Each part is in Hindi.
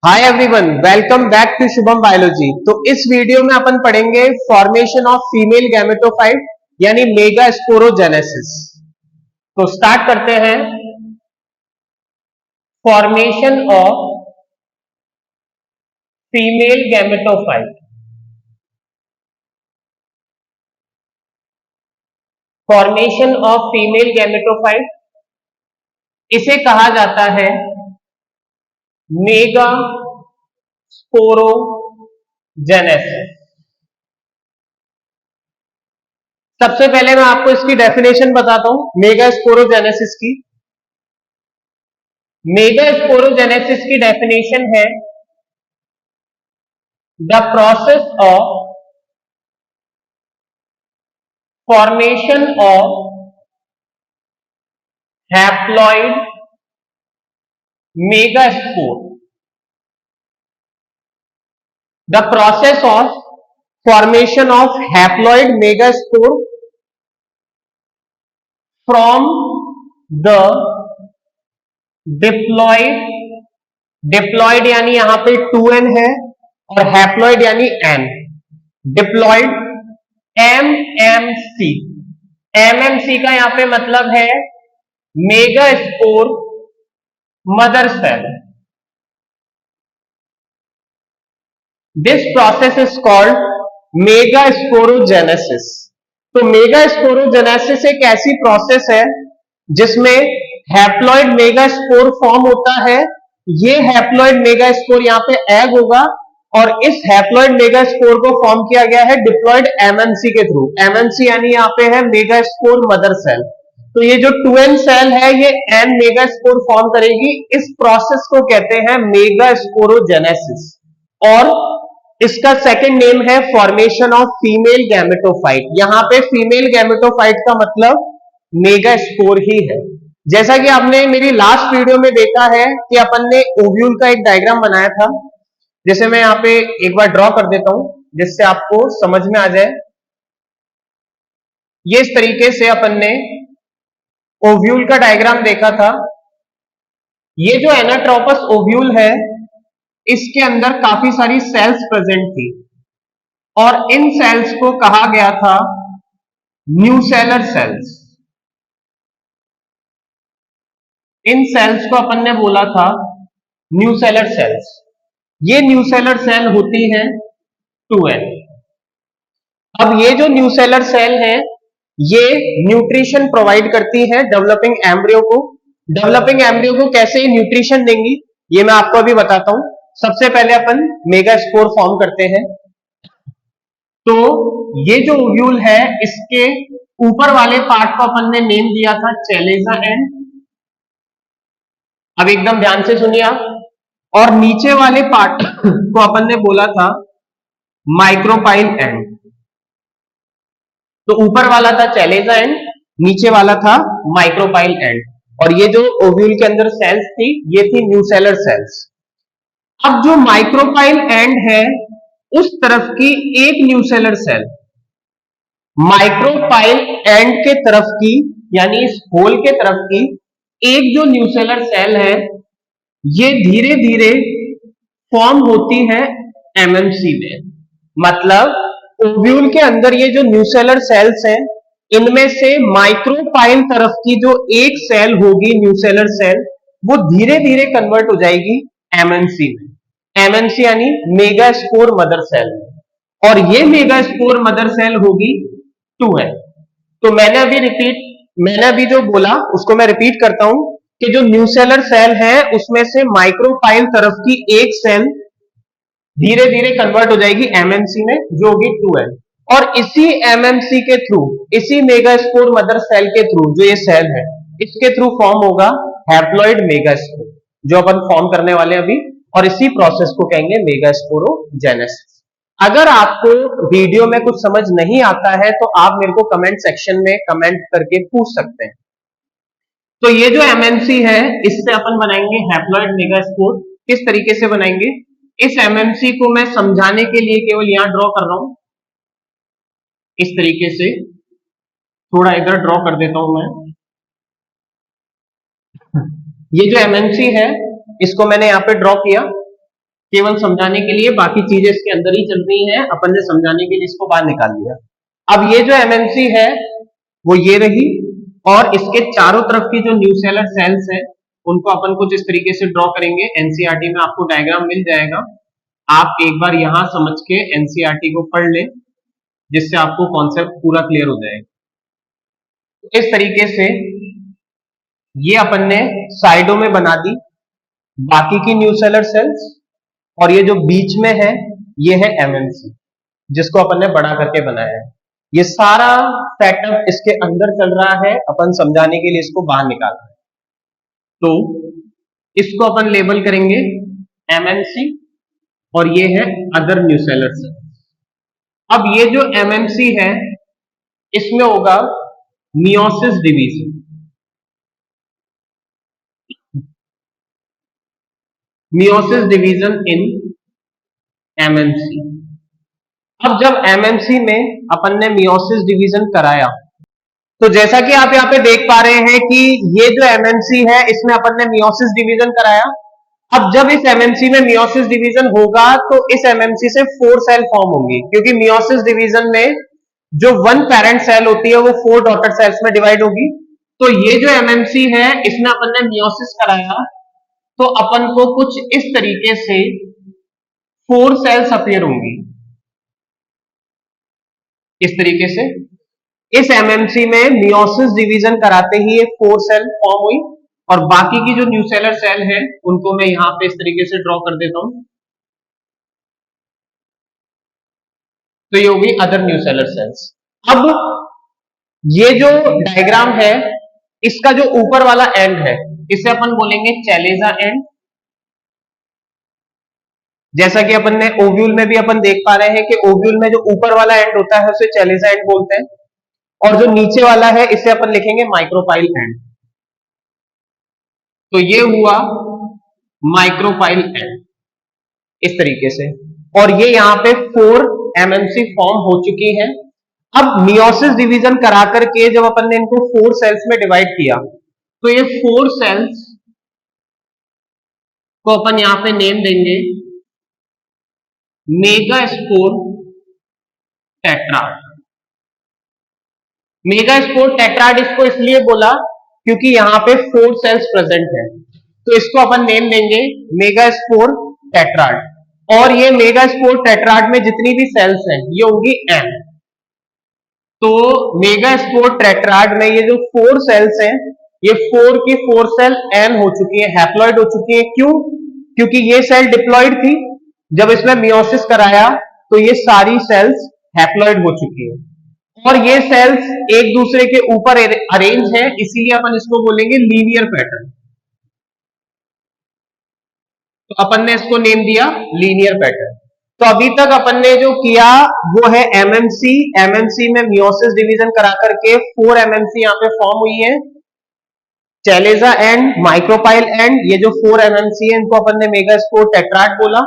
Hi everyone, welcome back to Shubham biology. तो इस वीडियो में अपन पढ़ेंगे फॉर्मेशन ऑफ फीमेल गैमेटोफाइट यानी मेगा स्पोरोजेनेसिस। तो स्टार्ट करते हैं। Formation of female gametophyte. Formation of female gametophyte इसे कहा जाता है मेगा स्पोरोजेनेसिस। सबसे पहले मैं आपको इसकी डेफिनेशन बताता हूं मेगा स्पोरोजेनेसिस की। मेगा स्पोरोजेनेसिस की डेफिनेशन है the process of formation of haploid megaspore. The process of formation of haploid megaspore from the diploid यानी यहां पे 2n है और हैप्लॉइड यानी n। Diploid MMC। MMC का यहां पे मतलब है megaspore mother cell. This process is called megasporogenesis. तो मेगास्पोरोजेनेसिस एक ऐसी प्रोसेस है जिसमें हैप्लॉइड मेगास्पोर फॉर्म होता है। ये हैप्लॉइड मेगास्पोर यहाँ पे एग होगा और इस हैप्लॉइड मेगास्पोर को फॉर्म किया गया है डिप्लॉइड एमएमसी के थ्रू। एमएमसी यानी यहाँ पे है मेगास्पोर मदर सेल। तो ये जो 2n सेल है ये n मेगास्पोर फॉर्म करेगी। इस प्रोसेस को कहते हैं मेगास्पोरोजेनेसिस और इसका सेकंड नेम है फॉर्मेशन ऑफ फीमेल गैमेटोफाइट। यहां पे फीमेल गैमेटोफाइट का मतलब मेगास्पोर ही है। जैसा कि आपने मेरी लास्ट वीडियो में देखा है कि अपन ने ओव्यूल का एक डायग्राम बनाया था। जैसे मैं यहां पे एक बार ड्रॉ कर देता हूं जिससे आपको समझ में आ जाए। ये इस तरीके से अपन ने ओव्यूल का डायग्राम देखा था। ये जो एनाट्रोपस ओव्यूल है इसके अंदर काफी सारी सेल्स प्रेजेंट थी और इन सेल्स को कहा गया था न्यूसेलर सेल्स। इन सेल्स को अपन ने बोला था न्यूसेलर सेल्स। ये न्यूसेलर सेल होती है 2n। अब ये जो न्यूसेलर सेल है ये न्यूट्रिशन प्रोवाइड करती है डेवलपिंग एम्ब्रियो को। डेवलपिंग एम्ब्रियो को कैसे न्यूट्रिशन देंगी ये मैं आपको अभी बताता हूं। सबसे पहले अपन मेगास्पोर फॉर्म करते हैं। तो ये जो ओव्यूल है इसके ऊपर वाले पार्ट को अपन ने नेम दिया था चैलेजा एंड। अब एकदम ध्यान से सुनिए आप। और नीचे वाले पार्ट को अपन ने बोला था माइक्रोपाइल एंड। तो ऊपर वाला था चैलेजा एंड, नीचे वाला था माइक्रोपाइल एंड। और ये जो ओव्यूल के अंदर सेल्स थी ये थी न्यूसेलर सेल्स। अब जो माइक्रोपाइल एंड है उस तरफ की एक न्यूसेलर सेल माइक्रोपाइल एंड के तरफ की यानी इस होल के तरफ की एक जो न्यूसेलर सेल है ये धीरे धीरे फॉर्म होती है एमएमसी में। मतलब ओव्यूल के अंदर ये जो न्यूसेलर सेल्स हैं इनमें से माइक्रोपाइल तरफ की जो एक सेल होगी न्यूसेलर सेल वो धीरे धीरे कन्वर्ट हो जाएगी एमएमसी में। एमएमसी यानी मेगास्पोर मदर सेल और ये मेगास्पोर मदर सेल होगी 2n। तो मैंने अभी जो बोला उसको मैं रिपीट करता हूं कि जो न्यूसेलर सेल है उसमें से माइक्रोपाइल तरफ की एक सेल धीरे धीरे कन्वर्ट हो जाएगी एमएमसी में जो होगी 2n। और इसी एमएमसी के थ्रू इसी मेगास्पोर मदर सेल के थ्रू जो ये सेल है इसके थ्रू फॉर्म होगा हैप्लॉइड मेगास्पोर जो अपन फॉर्म करने वाले हैं अभी। और इसी प्रोसेस को कहेंगे मेगास्पोरोजेनेसिस। अगर आपको वीडियो में कुछ समझ नहीं आता है तो आप मेरे को कमेंट सेक्शन में कमेंट करके पूछ सकते हैं। तो ये जो एमएमसी है इससे अपन बनाएंगे हैप्लॉइड मेगास्पोर। किस तरीके से बनाएंगे इस एमएमसी को मैं समझाने के लिए केवल यहां ड्रॉ कर रहा हूं। इस तरीके से थोड़ा इधर ड्रॉ कर देता हूं मैं। ये जो एमएमसी है इसको मैंने यहां पे ड्रॉ किया केवल समझाने के लिए, बाकी चीजें इसके अंदर ही चल रही हैं, अपन ने समझाने के लिए इसको बाहर निकाल दिया। अब ये जो एमएमसी है वो ये रही, और इसके चारों तरफ की जो न्यूसेलर सेल्स है उनको अपन कुछ इस तरीके से ड्रॉ करेंगे। एनसीईआरटी में आपको डायग्राम मिल जाएगा, आप एक बार यहां समझ के एनसीईआरटी को पढ़ लें, जिससे आपको कॉन्सेप्ट पूरा क्लियर हो जाएगा। तो इस तरीके से ये अपन ने साइडों में बना दी बाकी की न्यूसेलर सेल्स, और ये जो बीच में है ये है एमएमसी, जिसको अपन ने बड़ा करके बनाया है। ये सारा सेटअप इसके अंदर चल रहा है, अपन समझाने के लिए इसको बाहर निकाल रहे हैं। तो इसको अपन लेबल करेंगे एमएमसी, और ये है अदर न्यूसेलर सेल्स। अब ये जो एमएमसी है इसमें होगा meiosis division. Meiosis division in MMC. अब जब एमएमसी में अपन ने मियोसिस डिवीजन कराया, तो जैसा कि आप यहाँ पे देख पा रहे हैं कि ये जो एमएमसी है इसमें अपन ने मियोसिस डिवीजन कराया। अब जब इस एमएमसी में मियोसिस डिवीजन होगा तो इस एमएमसी से 4 सेल फॉर्म होंगी, क्योंकि मियोसिस डिवीजन में जो 1 पेरेंट सेल होती है वो 4 डॉटर सेल्स में डिवाइड होगी। तो ये जो एमएमसी है इसमें अपन ने मियोसिस कराया, तो अपन को कुछ इस तरीके से 4 सेल्स अपीयर होंगी। इस तरीके से इस एमएमसी में मियोसिस डिवीजन कराते ही एक 4 सेल फॉर्म हुई, और बाकी की जो न्यूसेलर सेल है उनको मैं यहां पे इस तरीके से ड्रॉ कर देता हूं। तो ये होगी अदर न्यूसेलर सेल्स। अब ये जो डायग्राम है इसका जो ऊपर वाला एंड है इसे अपन बोलेंगे चैलेजा एंड। जैसा कि अपन ने ओव्यूल में भी अपन देख पा रहे हैं कि ओव्यूल में जो ऊपर वाला एंड होता है उसे चैलेजा एंड बोलते हैं, और जो नीचे वाला है इसे अपन लिखेंगे माइक्रोपाइल एंड। तो ये हुआ माइक्रोपाइल एंड इस तरीके से, और ये यहां पे 4 एमएमसी फॉर्म हो चुकी है। अब मियोसिस डिवीजन करा करके जब अपन ने इनको 4 सेल्स में डिवाइड किया, तो ये 4 सेल्स को अपन यहां पे नेम देंगे मेगास्पोर टेट्राड। मेगास्पोर टेट्राड इसको इसलिए बोला क्योंकि यहां पे 4 सेल्स प्रेजेंट है, तो इसको अपन नेम देंगे मेगास्पोर टेट्राड। और ये मेगास्पोर टेट्राड में जितनी भी सेल्स हैं ये होंगी एन। तो मेगास्पोर टेट्राड में ये जो 4 सेल्स हैं ये 4 की 4 सेल एन हो चुकी है, हैप्लॉइड हो चुकी है। क्यों? क्योंकि ये सेल डिप्लॉइड थी, जब इसमें मियोसिस कराया तो ये सारी सेल्स हैप्लॉइड हो चुकी है, और ये सेल्स एक दूसरे के ऊपर अरेंज है, इसीलिए अपन इसको बोलेंगे लीनियर पैटर्न। तो अपन ने इसको नेम दिया लीनियर पैटर्न। तो अभी तक अपन ने जो किया वो है एमएमसी। एमएमसी में मियोसिस डिवीजन करा करके 4 एमएमसी यहां पे फॉर्म हुई है, चैलेजा एंड, माइक्रोपाइल एंड। ये जो 4 एमएमसी है इनको अपन ने मेगास्पोर टेट्राड बोला,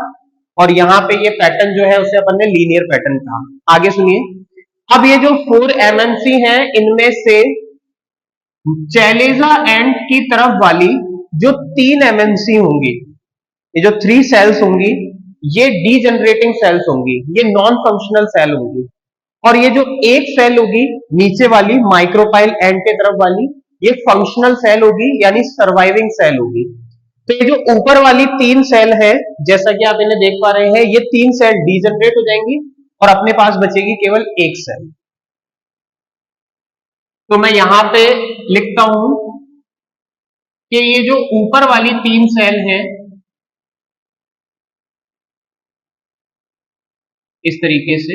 और यहां पे ये पैटर्न जो है उसे अपन ने लीनियर पैटर्न कहा। आगे सुनिए, अब ये जो 4 एमएमसी हैं इनमें से चैलेजा एंड की तरफ वाली जो 3 एमएमसी होंगी, ये जो 3 सेल्स होंगी ये डीजनरेटिंग सेल्स होंगी, ये नॉन फंक्शनल सेल होंगी। और ये जो एक सेल होगी नीचे वाली माइक्रोपाइल एंड के तरफ वाली, ये फंक्शनल सेल होगी, यानी सर्वाइविंग सेल होगी। तो ये जो ऊपर वाली 3 सेल है, जैसा कि आप इन्हें देख पा रहे हैं, ये 3 सेल डीजनरेट हो जाएंगी और अपने पास बचेगी केवल एक सेल। तो मैं यहां पे लिखता हूं कि ये जो ऊपर वाली 3 सेल हैं इस तरीके से,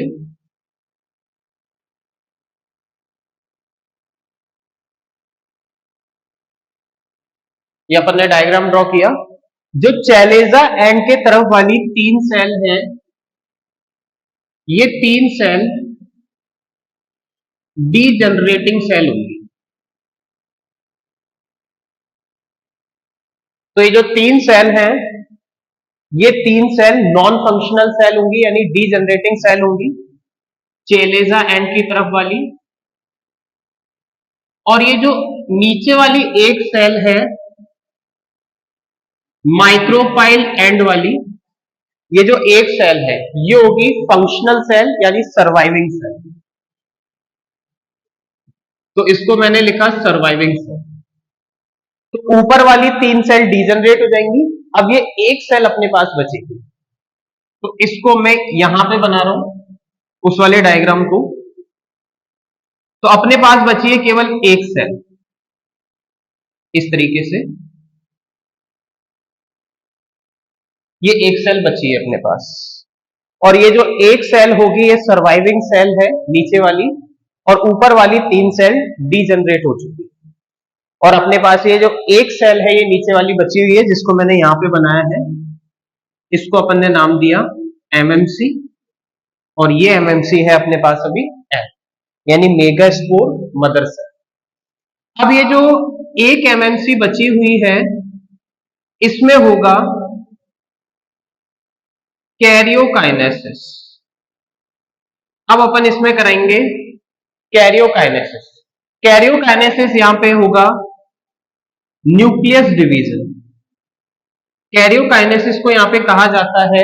ये अपन ने डायग्राम ड्रॉ किया। जो चैलेजा एंड के तरफ वाली 3 सेल है, ये 3 सेल डीजनरेटिंग सेल होंगी। तो ये जो 3 सेल है ये 3 सेल नॉन फंक्शनल सेल होंगी, यानी डीजनरेटिंग सेल होंगी, चैलेजा एंड की तरफ वाली। और ये जो नीचे वाली एक सेल है माइक्रोपाइल एंड वाली, ये जो एक सेल है ये होगी फंक्शनल सेल यानी सर्वाइविंग सेल। तो इसको मैंने लिखा सर्वाइविंग सेल। तो ऊपर वाली 3 सेल डीजनरेट हो जाएंगी, अब ये एक सेल अपने पास बचेगी। तो इसको मैं यहां पे बना रहा हूं उस वाले डायग्राम को। तो अपने पास बची है केवल एक सेल, इस तरीके से ये एक सेल बची है अपने पास। और ये जो एक सेल होगी ये सर्वाइविंग सेल है नीचे वाली, और ऊपर वाली 3 सेल डीजनरेट हो चुकी है। और अपने पास ये जो एक सेल है ये नीचे वाली बची हुई है जिसको मैंने यहां पे बनाया है, इसको अपन ने नाम दिया एमएमसी। और ये एमएमसी है अपने पास अभी एम, यानी मेगास्पोर मदर सेल। अब ये जो एक एमएमसी बची हुई है इसमें होगा कैरियोकाइनेसिस। अब अपन इसमें कराएंगे कैरियोकाइनेसिस। कैरियोकाइनेसिस यहां पे होगा न्यूक्लियस डिवीजन। कैरियोकाइनेसिस को यहां पे कहा जाता है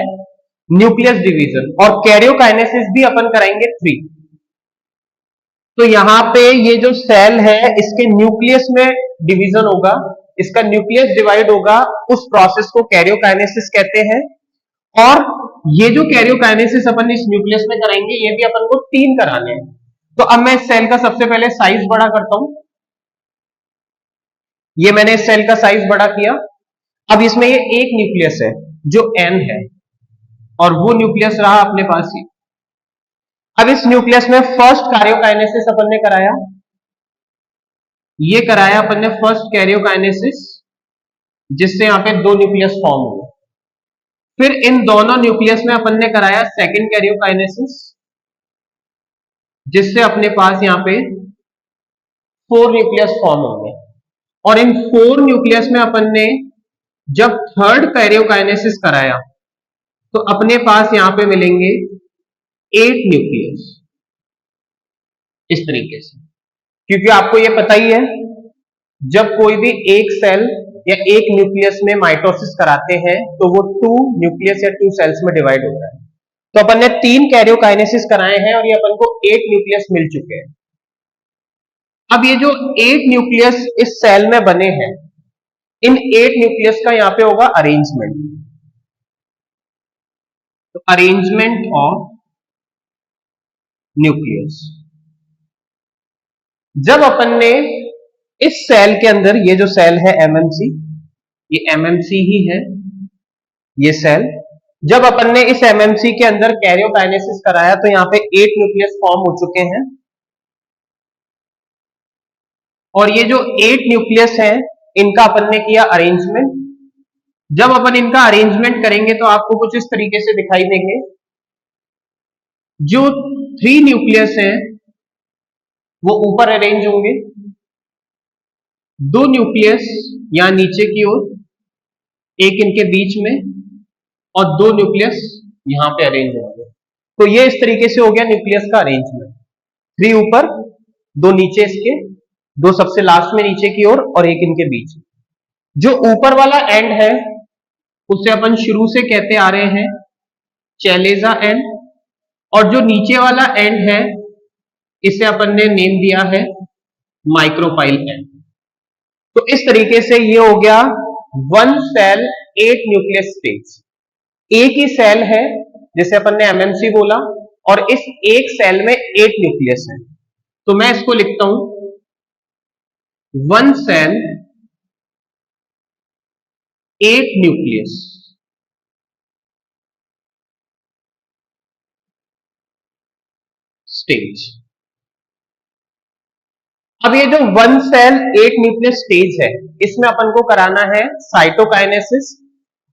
न्यूक्लियस डिवीजन, और कैरियोकाइनेसिस भी अपन कराएंगे 3। तो यहां पे ये जो सेल है इसके न्यूक्लियस में डिवीजन होगा, इसका न्यूक्लियस डिवाइड होगा, उस प्रोसेस को कैरियोकाइनेसिस कहते हैं। और ये जो कैरियोकाइनेसिस अपन इस न्यूक्लियस में कराएंगे ये भी अपन को 3 कराने हैं। तो अब मैं इस सेल का सबसे पहले साइज बड़ा करता हूं। ये मैंने इस सेल का साइज बड़ा किया। अब इसमें ये एक न्यूक्लियस है जो एन है, और वो न्यूक्लियस रहा अपने पास ही। अब इस न्यूक्लियस में फर्स्ट कैरियोकाइनेसिस अपन ने कराया, ये कराया अपन ने फर्स्ट कैरियोकाइनेसिस, जिससे यहां पे 2 न्यूक्लियस फॉर्म हुए। फिर इन दोनों न्यूक्लियस में अपन ने कराया सेकंड कैरियोकाइनेसिस, जिससे अपने पास यहां पे 4 न्यूक्लियस फॉर्म होंगे। और इन 4 न्यूक्लियस में अपन ने जब थर्ड कैरियोकाइनेसिस कराया तो अपने पास यहां पे मिलेंगे 8 न्यूक्लियस, इस तरीके से। क्योंकि आपको यह पता ही है जब कोई भी एक सेल या एक न्यूक्लियस में माइटोसिस कराते हैं तो वो 2 न्यूक्लियस या 2 सेल्स में डिवाइड होता है। तो अपन ने 3 कैरियोकाइनेसिस कराए हैं और ये अपन को 8 न्यूक्लियस मिल चुके हैं। अब ये जो 8 न्यूक्लियस इस सेल में बने हैं, इन 8 न्यूक्लियस का यहां पे होगा अरेंजमेंट। तो अरेंजमेंट ऑफ न्यूक्लियस, जब अपन ने इस सेल के अंदर, ये जो सेल है एमएमसी, ये एमएमसी ही है ये सेल, जब अपन ने इस एमएमसी के अंदर कैरियोकाइनेसिस कराया तो यहां पे 8 न्यूक्लियस फॉर्म हो चुके हैं। और ये जो 8 न्यूक्लियस हैं इनका अपन ने किया अरेंजमेंट। जब अपन इनका अरेंजमेंट करेंगे तो आपको कुछ इस तरीके से दिखाई देंगे। जो 3 न्यूक्लियस हैं वो ऊपर अरेंज होंगे, 2 न्यूक्लियस यहां नीचे की ओर, एक इनके बीच में, और 2 न्यूक्लियस यहां पे अरेंज होंगे। तो ये इस तरीके से हो गया न्यूक्लियस का अरेंजमेंट। 3 ऊपर, 2 नीचे, इसके 2 सबसे लास्ट में नीचे की ओर, और एक इनके बीच। जो ऊपर वाला एंड है उसे अपन शुरू से कहते आ रहे हैं चैलेजा एंड, और जो नीचे वाला एंड है इसे अपन ने नेम दिया है माइक्रोपाइल एंड। तो इस तरीके से ये हो गया 1 सेल 8 न्यूक्लियस स्टेज। एक ही सेल है जैसे अपन ने एमएमसी बोला, और इस एक सेल में 8 न्यूक्लियस है। तो मैं इसको लिखता हूं 1 सेल 8 न्यूक्लियस स्टेज। अब ये जो 1 सेल 8 न्यूक्लियस स्टेज है इसमें अपन को कराना है साइटोकाइनेसिस,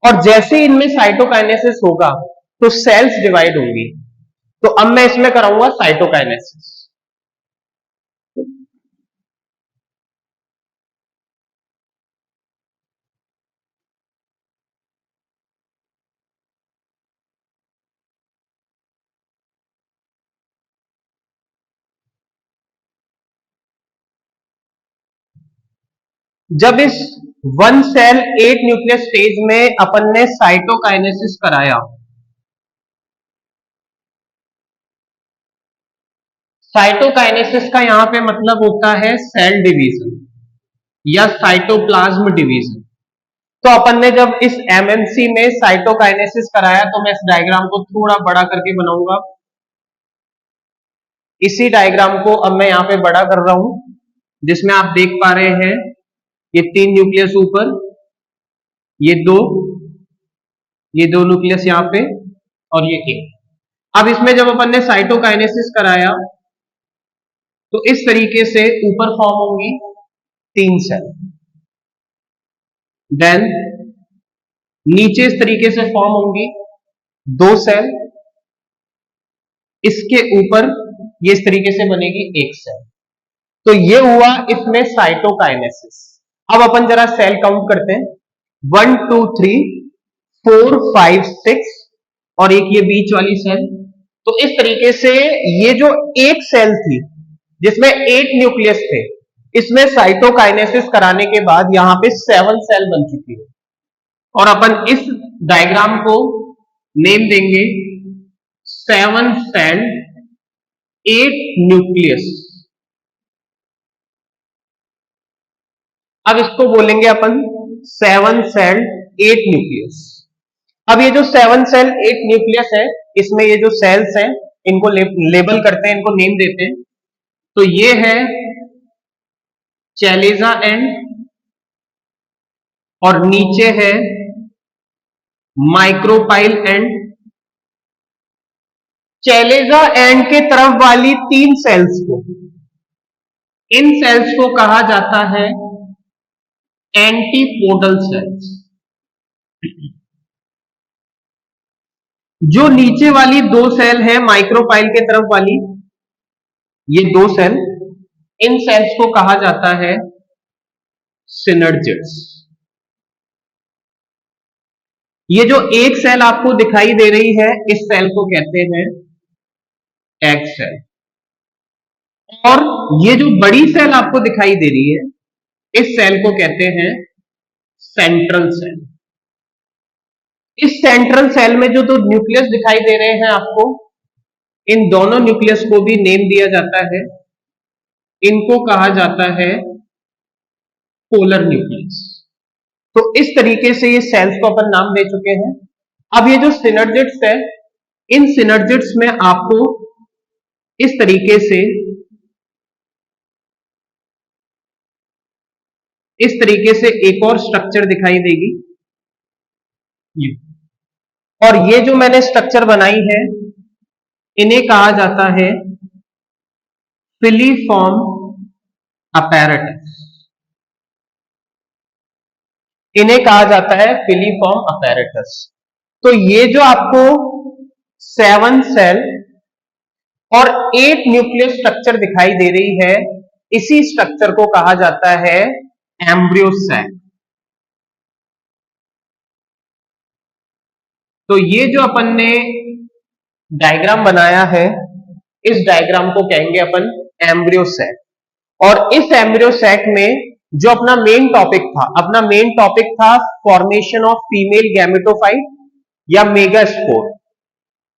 और जैसे इनमें साइटोकाइनेसिस होगा तो सेल्स डिवाइड होंगी। तो अब मैं इसमें कराऊंगा साइटोकाइनेसिस। जब इस 1 सेल 8 न्यूक्लियस स्टेज में अपन ने साइटोकाइनेसिस कराया साइटोकाइनेसिस का यहां पे मतलब होता है सेल डिवीजन या साइटोप्लाज्म डिवीजन। तो अपन ने जब इस एमएमसी में साइटोकाइनेसिस कराया, तो मैं इस डायग्राम को थोड़ा बड़ा करके बनाऊंगा। इसी डायग्राम को अब मैं यहां पे बड़ा कर रहा हूं, जिसमें आप देख पा रहे हैं ये 3 न्यूक्लियस ऊपर, ये दो न्यूक्लियस यहां पे और ये एक। अब इसमें जब अपन ने साइटोकाइनेसिस कराया तो इस तरीके से ऊपर फॉर्म होंगी 3 सेल, देन नीचे इस तरीके से फॉर्म होंगी 2 सेल, इसके ऊपर ये इस तरीके से बनेगी 1 सेल। तो ये हुआ इसमें साइटोकाइनेसिस। अब अपन जरा सेल काउंट करते हैं, 1 2 3 4 5 6 और एक ये बीच वाली सेल। तो इस तरीके से ये जो एक सेल थी जिसमें 8 न्यूक्लियस थे, इसमें साइटोकाइनेसिस कराने के बाद यहां पे 7 सेल बन चुकी है। और अपन इस डायग्राम को नेम देंगे 7 सेल 8 न्यूक्लियस। अब इसको बोलेंगे अपन 7 सेल 8 न्यूक्लियस। अब ये जो 7 सेल 8 न्यूक्लियस है, इसमें ये जो सेल्स हैं इनको लेबल करते हैं, इनको नेम देते हैं। तो ये है चैलेजा एंड और नीचे है माइक्रोपाइल एंड। चैलेजा एंड के तरफ वाली 3 सेल्स को, इन सेल्स को कहा जाता है एंटीपोडल सेल्स। जो नीचे वाली 2 सेल है माइक्रोपाइल के तरफ वाली, ये 2 सेल, इन सेल्स को कहा जाता है सिनर्जिड्स। ये जो एक सेल आपको दिखाई दे रही है, इस सेल को कहते हैं एग सेल। और ये जो बड़ी सेल आपको दिखाई दे रही है, इस सेल को कहते हैं सेंट्रल सेल। इस सेंट्रल सेल में जो दो न्यूक्लियस दिखाई दे रहे हैं आपको, इन दोनों न्यूक्लियस को भी नेम दिया जाता है, इनको कहा जाता है पोलर न्यूक्लियस। तो इस तरीके से ये सेल्स को अपन नाम दे चुके हैं। अब ये जो सिनर्जिड्स है, इन सिनर्जिड्स में आपको इस तरीके से एक और स्ट्रक्चर दिखाई देगी। और ये जो मैंने स्ट्रक्चर बनाई है, इन्हें कहा जाता है फिलीफॉर्म अपैरेटस। इन्हें कहा जाता है फिलीफॉर्म अपैरेटस। तो ये जो आपको 7 सेल और 8 न्यूक्लियस स्ट्रक्चर दिखाई दे रही है, इसी स्ट्रक्चर को कहा जाता है एम्ब्रियो सैक। तो ये जो अपन ने डायग्राम बनाया है, इस डायग्राम को कहेंगे अपन एम्ब्रियो सैक। और इस एम्ब्रियो सैक में जो अपना मेन टॉपिक था फॉर्मेशन ऑफ फीमेल गैमेटोफाइट या मेगास्पोर।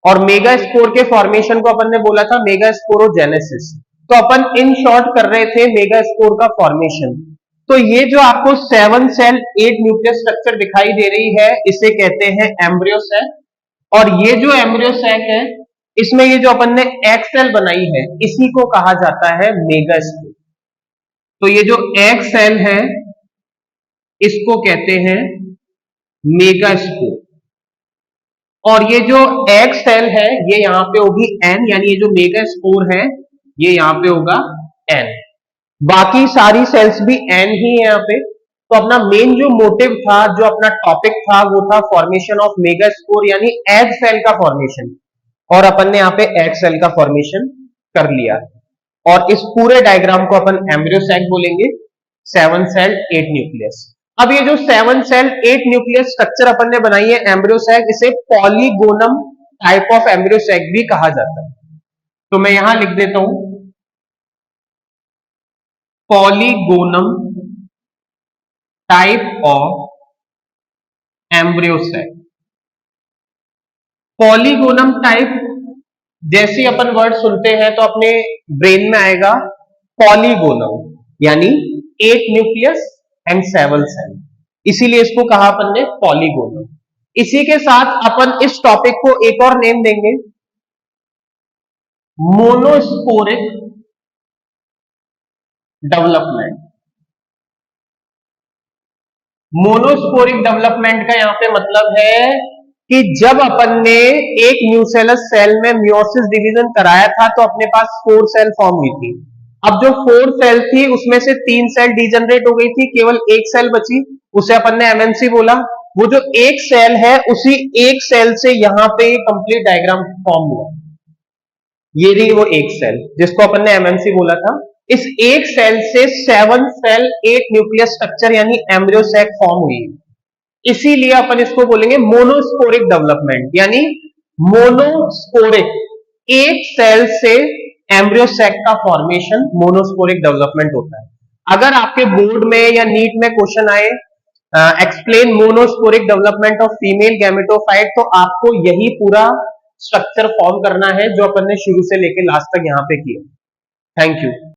और मेगास्पोर के फॉर्मेशन को अपन ने बोला था मेगास्पोरोजेनेसिस। तो अपन इन शॉर्ट कर रहे थे मेगास्पोर का फॉर्मेशन। तो ये जो आपको 7 सेल 8 न्यूक्लियस स्ट्रक्चर दिखाई दे रही है, इसे कहते हैं एम्ब्रियो सैक। और ये जो एम्ब्रियो सैक है, इसमें ये जो अपन ने एग सेल बनाई है, इसी को कहा जाता है मेगास्पोर। तो ये जो एग सेल है, इसको कहते हैं मेगास्पोर। और ये जो एग सेल है, ये यहां पे होगी एन, यानी ये जो मेगास्पोर है, ये यहां पे होगा एन। बाकी सारी सेल्स भी एन ही है यहाँ पे। तो अपना मेन जो मोटिव था, जो अपना टॉपिक था, वो था फॉर्मेशन ऑफ मेगास्पोर यानी एग सेल का फॉर्मेशन। और अपन ने यहाँ पे एग सेल का फॉर्मेशन कर लिया। और इस पूरे डायग्राम को अपन एम्ब्रियो सैक बोलेंगे, 7 सेल 8 न्यूक्लियस। अब ये जो 7 सेल 8 न्यूक्लियस स्ट्रक्चर अपन ने बनाई है एम्ब्रियो सैक, इसे polygonum type of embryo sac भी कहा जाता है। तो मैं यहां लिख देता हूं polygonum type of embryo sac. Polygonum type जैसे अपन वर्ड सुनते हैं तो अपने ब्रेन में आएगा पॉलीगोनल, यानी एक न्यूक्लियस एंड सेवन सेल, इसीलिए इसको कहा अपन ने पॉलीगोनल। इसी के साथ अपन इस टॉपिक को एक और नेम देंगे, मोनोस्पोरिक डेवलपमेंट। मोनोस्पोरिक डेवलपमेंट का यहां पे मतलब है कि जब अपन ने एक न्यूसेलस सेल में मियोसिस डिवीजन कराया था तो अपने पास 4 सेल फॉर्म हुई थी। अब जो 4 सेल थी उसमें से 3 सेल डिजनरेट हो गई थी, केवल एक सेल बची, उसे अपन ने एमएमसी बोला। वो जो एक सेल है उसी एक सेल से यहां पे कंप्लीट डायग्राम फॉर्म हुआ, ये रही वो एक सेल जिसको अपन ने एमएमसी बोला था। इस एक सेल से 7 सेल 8 न्यूक्लियस स्ट्रक्चर यानी एम्ब्रियो सैक फॉर्म हुई, इसीलिए अपन इसको बोलेंगे मोनोस्पोरिक डेवलपमेंट, यानी मोनोस्पोरिक एक सेल से एम्ब्रियो सैक का फॉर्मेशन मोनोस्पोरिक डेवलपमेंट होता है। अगर आपके बोर्ड में या नीट में क्वेश्चन आए explain monosporic development of female gametophyte, तो आपको यही पूरा स्ट्रक्चर फॉर्म करना है जो अपन ने शुरू से लेकर लास्ट तक यहां पे किया। Thank you.